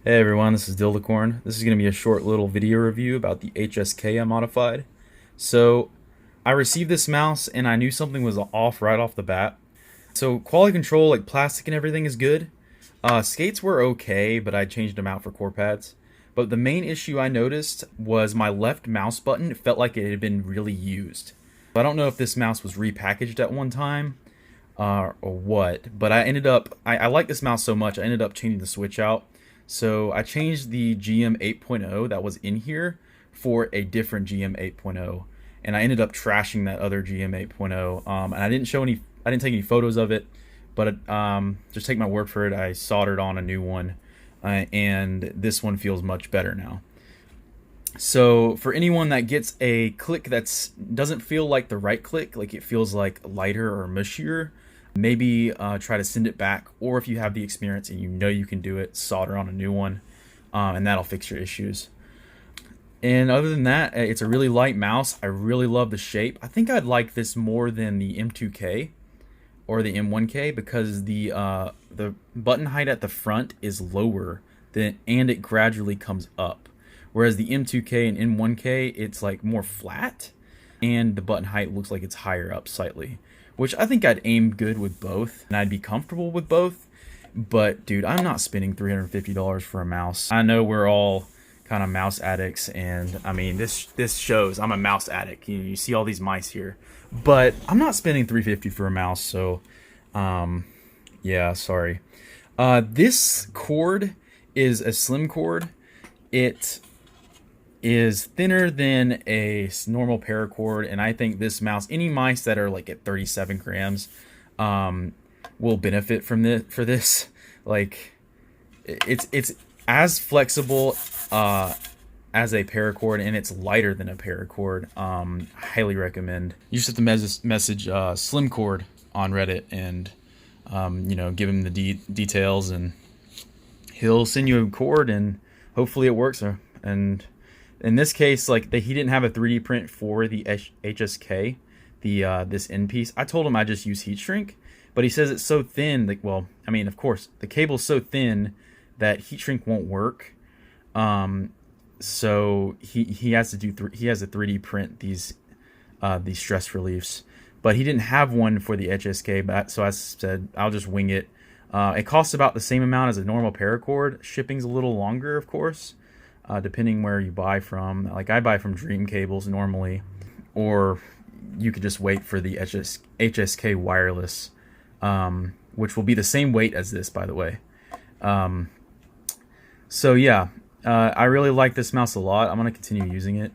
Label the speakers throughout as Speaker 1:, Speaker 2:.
Speaker 1: Hey everyone, this is Dildacorn. This is going to be a short little video review about the HSK I modified. So, I received this mouse and I knew something was off right off the bat. So, quality control, like plastic and everything, is good. Skates were okay, but I changed them out for core pads. But the main issue I noticed was my left mouse button. It felt like it had been really used. I don't know if this mouse was repackaged at one time or what, but I like this mouse so much, I ended up changing the switch out. So I changed the GM 8.0 that was in here for a different GM 8.0, and I ended up trashing that other GM 8.0. And I didn't take any photos of it, but just take my word for it. I soldered on a new one, and this one feels much better now. So for anyone that gets a click that doesn't feel like the right click, like it feels like lighter or mushier, maybe try to send it back. Or if you have the experience and you know you can do it, solder on a new one, and that'll fix your issues. And other than that, it's a really light mouse. I really love the shape. I think I'd like this more than the M2K or the M1K because the button height at the front is lower and it gradually comes up. Whereas the M2K and M1K, it's like more flat, and the button height looks like it's higher up slightly, which I think I'd aim good with both, and I'd be comfortable with both. But dude, I'm not spending $350 for a mouse. I know we're all kind of mouse addicts, and I mean this shows I'm a mouse addict. You see all these mice here, but I'm not spending $350 for a mouse. So, yeah, sorry. This cord is a slim cord. It is thinner than a normal paracord, and I think this mouse, any mice that are like at 37 grams, will benefit from this. Like, it's as flexible as a paracord, and it's lighter than a paracord. Highly recommend. You just have to message Slim Cord on Reddit, and give him the details, and he'll send you a cord, and hopefully it works. And in this case, like he didn't have a 3D print for the HSK, this end piece. I told him I just use heat shrink, but he says it's so thin. Like, well, I mean, of course, the cable's so thin that heat shrink won't work. So he has to do he has to 3D print these stress reliefs, but he didn't have one for the HSK. But so I said I'll just wing it. It costs about the same amount as a normal paracord. Shipping's a little longer, of course. Depending where you buy from. Like I buy from Dream Cables normally, or you could just wait for the HSK wireless, which will be the same weight as this, by the way. So yeah, I really like this mouse a lot. I'm gonna continue using it.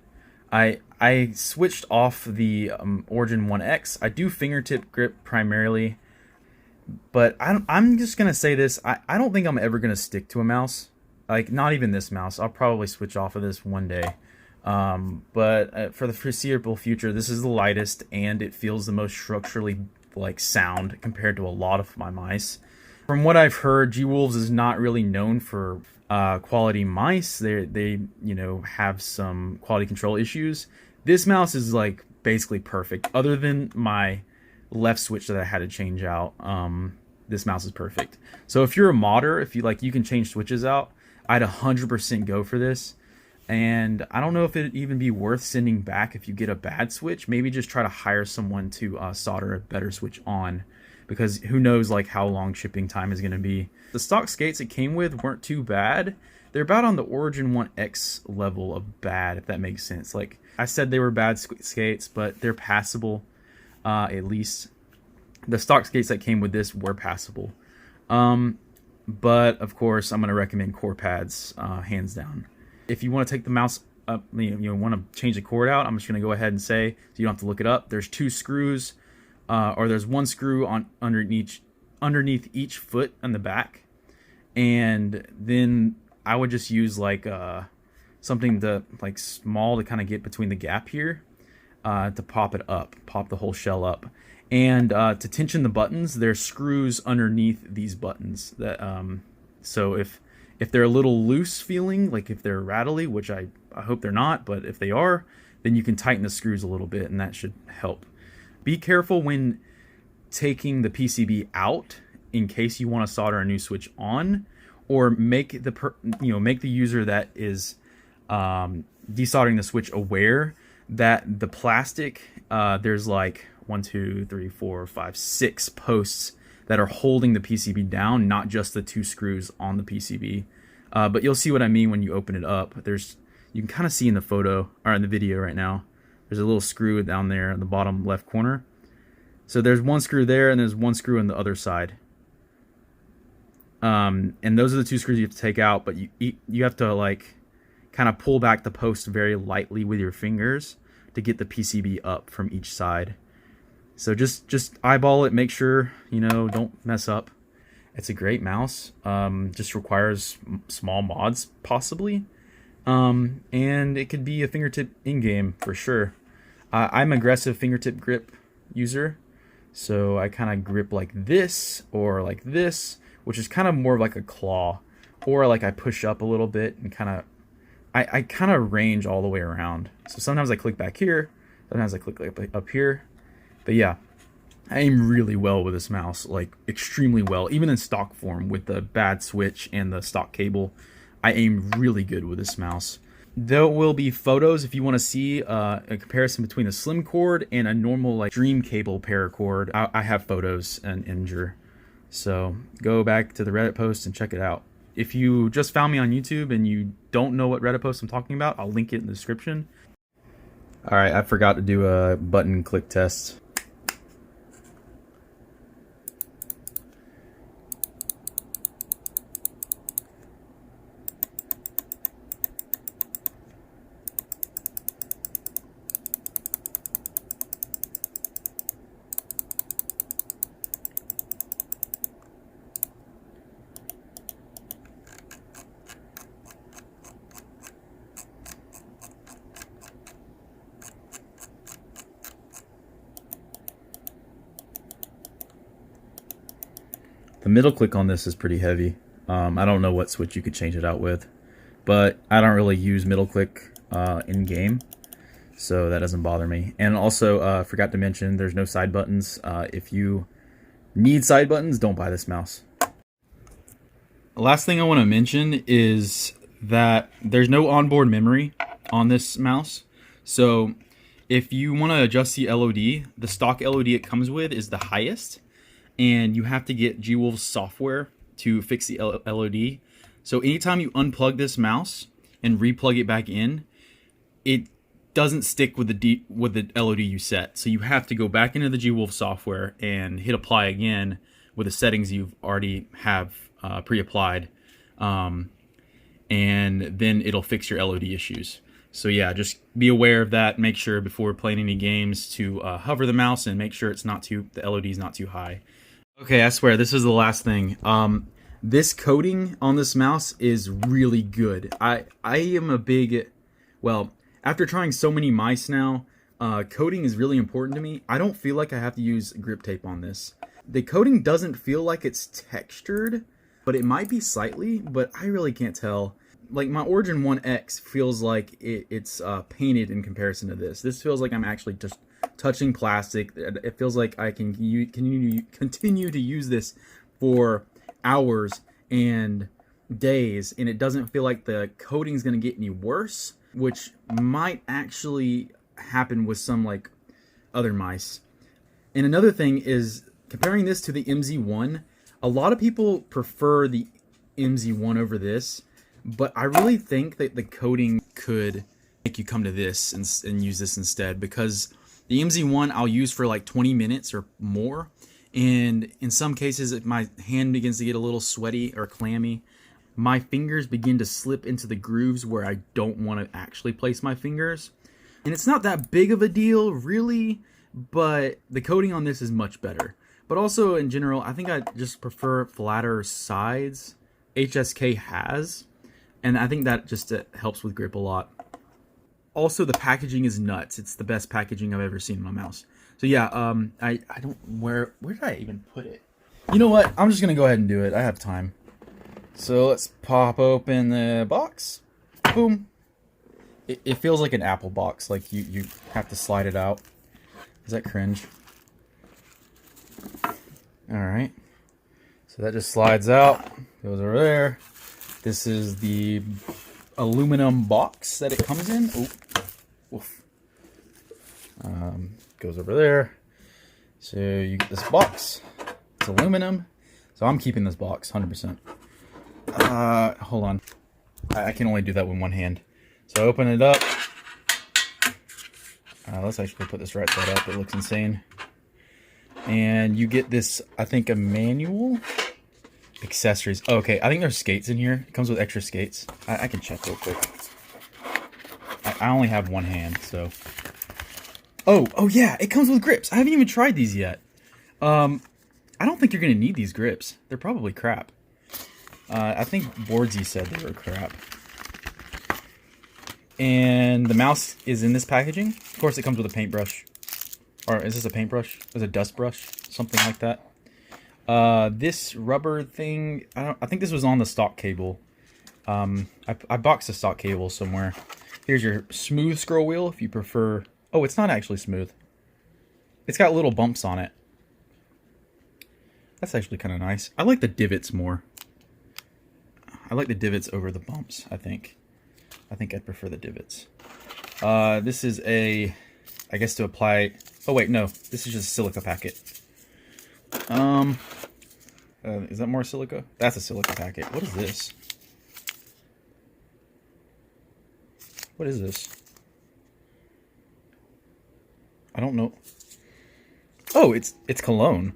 Speaker 1: I switched off the Origin 1X. I do fingertip grip primarily, but I'm just gonna say this. I don't think I'm ever gonna stick to a mouse. Like, not even this mouse. I'll probably switch off of this one day. But for the foreseeable future, this is the lightest, and it feels the most structurally sound compared to a lot of my mice. From what I've heard, G-Wolves is not really known for quality mice. They have some quality control issues. This mouse is like basically perfect, other than my left switch that I had to change out. This mouse is perfect. So if you're a modder, if you you can change switches out, I'd 100% go for this. And I don't know if it'd even be worth sending back if you get a bad switch. Maybe just try to hire someone to solder a better switch on, because who knows how long shipping time is going to be. The stock skates it came with weren't too bad. They're about on the Origin 1X level of bad, if that makes sense. Like I said, they were bad skates, but they're passable. At least the stock skates that came with this were passable. But of course, I'm going to recommend core pads, hands down. If you want to take the mouse up, you want to change the cord out, I'm just going to go ahead and say, so you don't have to look it up. There's 2 screws, or there's 1 screw underneath each foot on the back, and then I would just use something to small to kind of get between the gap here, to pop it up, pop the whole shell up. And to tension the buttons, there's screws underneath these buttons. That so if they're a little loose feeling, like if they're rattly, which I hope they're not, but if they are, then you can tighten the screws a little bit, and that should help. Be careful when taking the PCB out in case you want to solder a new switch on, or make the make the user that is desoldering the switch aware that the plastic, there's like 1, 2, 3, 4, 5, 6 posts that are holding the PCB down, not just the 2 screws on the PCB. But you'll see what I mean when you open it up. You can kind of see in the photo or in the video right now, there's a little screw down there in the bottom left corner. So there's 1 screw there and there's 1 screw on the other side. And those are the 2 screws you have to take out, but you have to like kind of pull back the post very lightly with your fingers to get the PCB up from each side. So just eyeball it, make sure, don't mess up. It's a great mouse. Just requires small mods possibly. And it could be a fingertip in-game for sure. I'm an aggressive fingertip grip user. So I kind of grip like this or like this, which is kind of more like a claw. Or like I push up a little bit and I kind of range all the way around. So sometimes I click back here, sometimes I click up here. But yeah, I aim really well with this mouse, like extremely well. Even in stock form with the bad switch and the stock cable, I aim really good with this mouse. There will be photos if you want to see a comparison between a slim cord and a normal like Dream cable paracord. I have photos and Imgur. So go back to the Reddit post and check it out. If you just found me on YouTube and you don't know what Reddit post I'm talking about, I'll link it in the description. Alright, I forgot to do a button click test. The middle click on this is pretty heavy. I don't know what switch you could change it out with, but I don't really use middle click in game, so that doesn't bother me. And also, forgot to mention, there's no side buttons. If you need side buttons, don't buy this mouse. The last thing I want to mention is that there's no onboard memory on this mouse. So if you want to adjust the LOD, the stock LOD it comes with is the highest. And you have to get Gwolf's software to fix the LOD. So anytime you unplug this mouse and replug it back in, it doesn't stick with the LOD you set. So you have to go back into the Gwolf software and hit apply again with the settings you've already have pre-applied, and then it'll fix your LOD issues. So yeah, just be aware of that. Make sure before playing any games to hover the mouse and make sure the LOD is not too high. Okay, I swear, this is the last thing. This coating on this mouse is really good. I am a big, well, after trying so many mice now, coating is really important to me. I don't feel like I have to use grip tape on this. The coating doesn't feel like it's textured, but it might be slightly, but I really can't tell. Like my Origin 1X feels like it's painted in comparison to this. This feels like I'm actually just touching plastic. It feels like I can continue to use this for hours and days, and it doesn't feel like the coating is going to get any worse, which might actually happen with some like other mice. And another thing is comparing this to the MZ1. A lot of people prefer the MZ1 over this, but I really think that the coating could make you come to this and use this instead, because the MZ1 I'll use for like 20 minutes or more, and in some cases if my hand begins to get a little sweaty or clammy, my fingers begin to slip into the grooves where I don't want to actually place my fingers. And it's not that big of a deal really, but the coating on this is much better. But also in general, I think I just prefer flatter sides. HSK has, and I think that just helps with grip a lot. Also, the packaging is nuts. It's the best packaging I've ever seen in my mouse. So yeah, I don't, where did I even put it? You know what? I'm just gonna go ahead and do it. I have time. So let's pop open the box. Boom. It feels like an Apple box. Like you have to slide it out. Is that cringe? All right. So that just slides out. Goes over there. This is the aluminum box that it comes in. Oh, woof. Goes over there. So you get this box. It's aluminum. So I'm keeping this box 100%. Hold on. I can only do that with one hand. So open it up. Let's actually put this right side up. It looks insane. And you get this, I think, a manual. Accessories. Oh, okay, I think there's skates in here. It comes with extra skates. I can check real quick. I only have one hand, so. Oh yeah, it comes with grips. I haven't even tried these yet. I don't think you're gonna need these grips. They're probably crap. I think Boardsy said they were crap. And the mouse is in this packaging. Of course, it comes with a paintbrush. Or is this a paintbrush? Is it a dust brush? Something like that. This rubber thing, I think this was on the stock cable. I boxed the stock cable somewhere. Here's your smooth scroll wheel if you prefer. Oh, it's not actually smooth. It's got little bumps on it. That's actually kind of nice. I like the divots more. I like the divots over the bumps, I think. I think I'd prefer the divots. This is a, I guess to apply, oh wait, no, this is just a silica packet. Is that more silica? That's a silica packet. What is this? What is this? I don't know. Oh, it's cologne.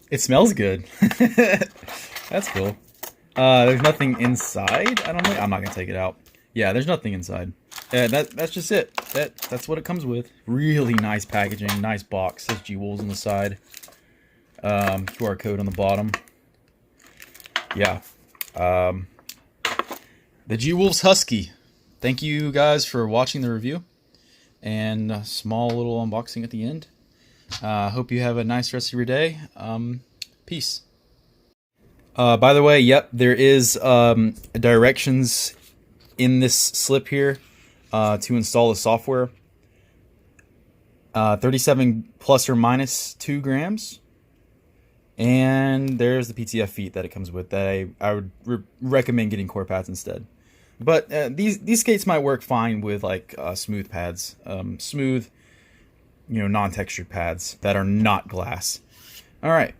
Speaker 1: It smells good. That's cool. There's nothing inside. I don't know. I'm not gonna take it out. Yeah, there's nothing inside. That's just it. That's what it comes with. Really nice packaging, nice box. Says G-Wolves on the side. QR code on the bottom. Yeah. The G-Wolves Husky. Thank you guys for watching the review. And a small little unboxing at the end. Hope you have a nice rest of your day. Peace. By the way, yep, there is directions in this slip here to install the software. 37 plus or minus 2 grams. And there's the PTF feet that it comes with that I would recommend getting core pads instead. But these skates might work fine with like smooth pads, smooth, non-textured pads that are not glass. All right.